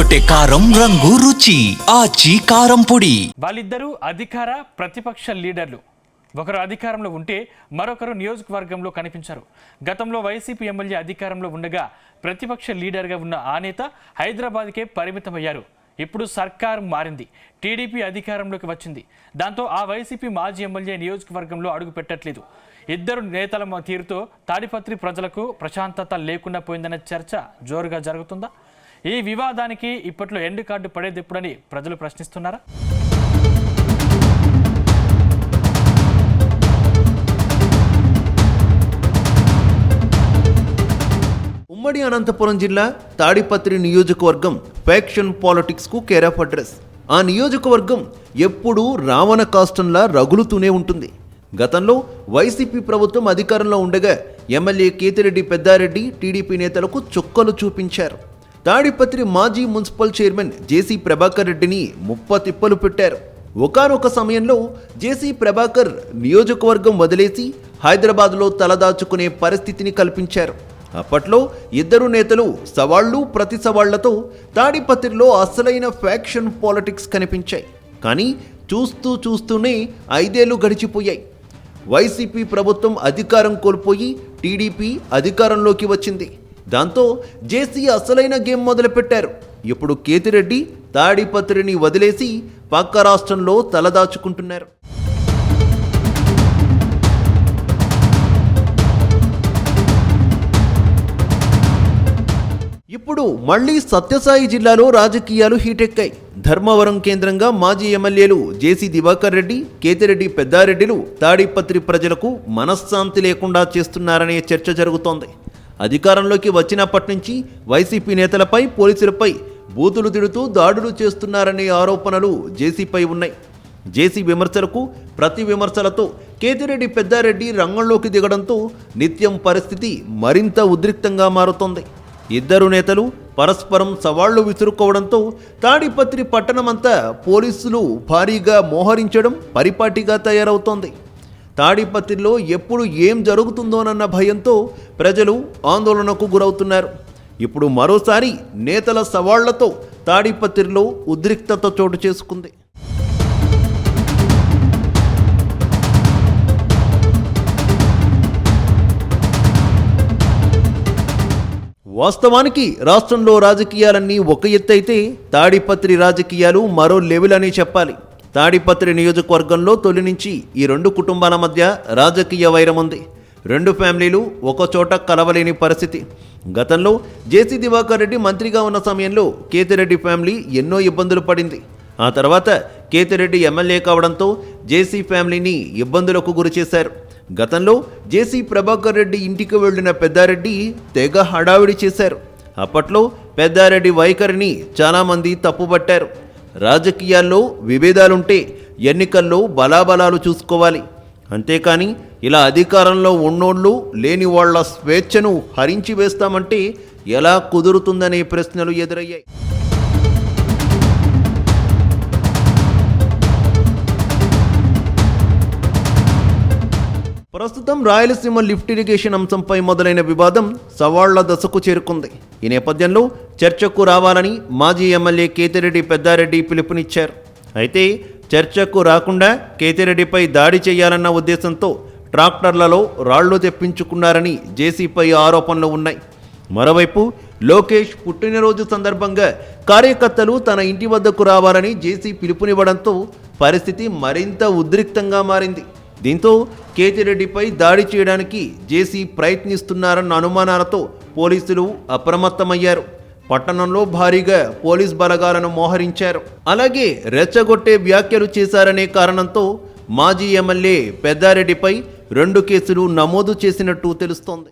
రెచ్చగొట్టే కారం రంగు రుచి ఆచి కారం పొడి. వాళ్ళిద్దరూ అధికార ప్రతిపక్ష లీడర్లు. ఒకరు అధికారంలో ఉంటే మరొకరు నియోజకవర్గంలో కనిపించారు. గతంలో వైసీపీ ఎమ్మెల్యే అధికారంలో ఉండగా ప్రతిపక్ష లీడర్గా ఉన్న ఆ నేత హైదరాబాద్కే పరిమితమయ్యారు. ఇప్పుడు సర్కారు మారింది, టీడీపీ అధికారంలోకి వచ్చింది. దాంతో ఆ వైసీపీ మాజీ ఎమ్మెల్యే నియోజకవర్గంలో అడుగు పెట్టట్లేదు. ఇద్దరు నేతల తీరుతో తాడిపత్రి ప్రజలకు ప్రశాంతత లేకుండా పోయిందనే చర్చ జోరుగా జరుగుతుందా? ఈ వివాదానికి ఇప్పట్లో ఎండ్ కార్డు పడేదెప్పుడని ప్రజలు ప్రశ్నిస్తున్నారా? ఉమ్మడి అనంతపురం జిల్లా తాడిపత్రి నియోజకవర్గం ఫ్యాక్షన్ పాలిటిక్స్కు కేర్ ఆఫ్ అడ్రస్. ఆ నియోజకవర్గం ఎప్పుడూ రావణ కాష్టంలా రగులుతూనే ఉంటుంది. గతంలో వైసీపీ ప్రభుత్వం అధికారంలో ఉండగా ఎమ్మెల్యే కేతిరెడ్డి పెద్దారెడ్డి టీడీపీ నేతలకు చుక్కలు చూపించారు. తాడిపత్రి మాజీ మున్సిపల్ చైర్మన్ జేసీ ప్రభాకర్ రెడ్డిని ముప్పతిప్పలు పెట్టారు. ఒకానొక సమయంలో జేసీ ప్రభాకర్ నియోజకవర్గం వదిలేసి హైదరాబాద్లో తలదాచుకునే పరిస్థితిని కల్పించారు. అప్పట్లో ఇద్దరు నేతలు సవాళ్లు ప్రతి సవాళ్లతో తాడిపత్రిలో అసలైన ఫ్యాక్షన్ పాలిటిక్స్ కనిపించాయి. కానీ చూస్తూనే 5 ఏళ్లు గడిచిపోయాయి. వైసీపీ ప్రభుత్వం అధికారం కోల్పోయి టీడీపీ అధికారంలోకి వచ్చింది. దాంతో జేసీ అసలైన గేమ్ మొదలుపెట్టారు. ఇప్పుడు కేతిరెడ్డి తాడిపత్రిని వదిలేసి పక్క రాష్ట్రంలో తలదాచుకుంటున్నారు. ఇప్పుడు మళ్లీ సత్యసాయి జిల్లాలో రాజకీయాలు హీటెక్కాయి. ధర్మవరం కేంద్రంగా మాజీ ఎమ్మెల్యేలు జేసీ దివాకర్ రెడ్డి, కేతిరెడ్డి పెద్దారెడ్డిలు తాడిపత్రి ప్రజలకు మనశ్శాంతి లేకుండా చేస్తున్నారనే చర్చ జరుగుతోంది. అధికారంలోకి వచ్చినప్పటి నుంచి వైసీపీ నేతలపై, పోలీసులపై బూతులు తిడుతూ దాడులు చేస్తున్నారనే ఆరోపణలు జేసీపై ఉన్నాయి. జేసీ విమర్శలకు ప్రతి విమర్శలతో కేతిరెడ్డి పెద్దారెడ్డి రంగంలోకి దిగడంతో నిత్యం పరిస్థితి మరింత ఉద్రిక్తంగా మారుతోంది. ఇద్దరు నేతలు పరస్పరం సవాళ్లు విసురుకోవడంతో తాడిపత్రి పట్టణమంతా పోలీసులు భారీగా మోహరించడం పరిపాటిగా తయారవుతోంది. తాడిపత్రిలో ఎప్పుడు ఏం జరుగుతుందోనన్న భయంతో ప్రజలు ఆందోళనకు గురవుతున్నారు. ఇప్పుడు మరోసారి నేతల సవాళ్లతో తాడిపత్రిలో ఉద్రిక్తత చోటు చేసుకుంది. వాస్తవానికి రాష్ట్రంలో రాజకీయాలన్నీ ఒక ఎత్తైతే తాడిపత్రి రాజకీయాలు మరో లెవెల్ అని చెప్పాలి. తాడిపత్రి నియోజకవర్గంలో తొలి నుంచి ఈ 2 కుటుంబాల మధ్య రాజకీయ వైరం ఉంది. 2 ఫ్యామిలీలు ఒకచోట కలవలేని పరిస్థితి. గతంలో జేసీ దివాకర్ రెడ్డి మంత్రిగా ఉన్న సమయంలో కేతిరెడ్డి ఫ్యామిలీ ఎన్నో ఇబ్బందులు పడింది. ఆ తర్వాత కేతిరెడ్డి ఎమ్మెల్యే కావడంతో జేసీ ఫ్యామిలీని ఇబ్బందులకు గురిచేశారు. గతంలో జేసీ ప్రభాకర్ రెడ్డి ఇంటికి వెళ్లిన పెద్దారెడ్డి తెగ హడావిడి చేశారు. అప్పట్లో పెద్దారెడ్డి వైఖరిని చాలామంది తప్పుపట్టారు. రాజకీయాల్లో విభేదాలుంటే ఎన్నికల్లో బలాబలాలు చూసుకోవాలి, అంతేకాని ఇలా అధికారంలో ఉన్నోళ్ళు లేని వాళ్ల స్వేచ్ఛను హరించి వేస్తామంటే ఎలా కుదురుతుందనే ప్రశ్నలు ఎదురయ్యాయి. ప్రస్తుతం రాయలసీమ లిఫ్ట్ ఇరిగేషన్ అంశంపై మొదలైన వివాదం సవాళ్ల దశకు చేరుకుంది. ఈ నేపథ్యంలో చర్చకు రావాలని మాజీ ఎమ్మెల్యే కేతిరెడ్డి పెద్దారెడ్డి పిలుపునిచ్చారు. అయితే చర్చకు రాకుండా కేతిరెడ్డిపై దాడి చేయాలన్న ఉద్దేశంతో ట్రాక్టర్లలో రాళ్లు తెప్పించుకున్నారని జేసీపై ఆరోపణలు ఉన్నాయి. మరోవైపు లోకేష్ పుట్టినరోజు సందర్భంగా కార్యకర్తలు తన ఇంటి వద్దకు రావాలని జేసీ పిలుపునివ్వడంతో పరిస్థితి మరింత ఉద్రిక్తంగా మారింది. దీంతో కేతిరెడ్డిపై దాడి చేయడానికి జేసీ ప్రయత్నిస్తున్నారన్న అనుమానాలతో పోలీసులు అప్రమత్తమయ్యారు. పట్టణంలో భారీగా పోలీస్ బలగాలను మోహరించారు. అలాగే రెచ్చగొట్టే వ్యాఖ్యలు చేశారనే కారణంతో మాజీ ఎమ్మెల్యే పెద్దారెడ్డిపై 2 కేసులు నమోదు చేసినట్టు తెలుస్తోంది.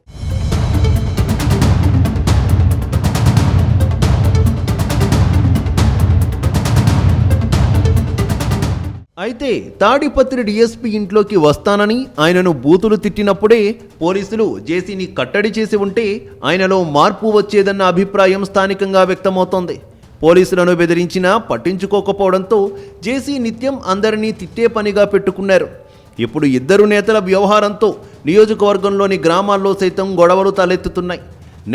అయితే తాడిపత్రి డీఎస్పీ ఇంట్లోకి వస్తానని ఆయనను బూతులు తిట్టినప్పుడే పోలీసులు జేసీని కట్టడి చేసి ఉంటే ఆయనలో మార్పు వచ్చేదన్న అభిప్రాయం స్థానికంగా వ్యక్తమవుతోంది. పోలీసులను బెదిరించినా పట్టించుకోకపోవడంతో జేసీ నిత్యం అందరినీ తిట్టే పనిగా పెట్టుకున్నారు. ఇప్పుడు ఇద్దరు నేతల వ్యవహారంతో నియోజకవర్గంలోని గ్రామాల్లో సైతం గొడవలు తలెత్తుతున్నాయి.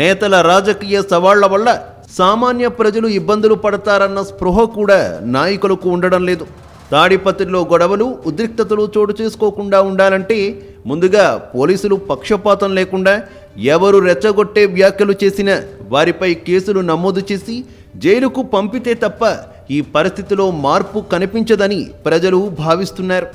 నేతల రాజకీయ సవాళ్ల వల్ల సామాన్య ప్రజలు ఇబ్బందులు పడతారన్న స్పృహ కూడా నాయకులకు ఉండడం లేదు. తాడిపత్రిలో గొడవలు, ఉద్రిక్తతలు చోటు చేసుకోకుండా ఉండాలంటే ముందుగా పోలీసులు పక్షపాతం లేకుండా ఎవరు రెచ్చగొట్టే వ్యాఖ్యలు చేసినా వారిపై కేసులు నమోదు చేసి జైలుకు పంపితే తప్ప ఈ పరిస్థితిలో మార్పు కనిపించదని ప్రజలు భావిస్తున్నారు.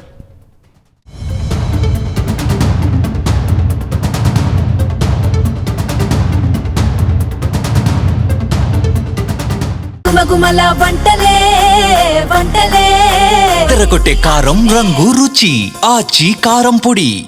గుమగుమల వంటలే వంటలే తెరకొట్టే కారం రంగు రుచి ఆచి కారం పొడి.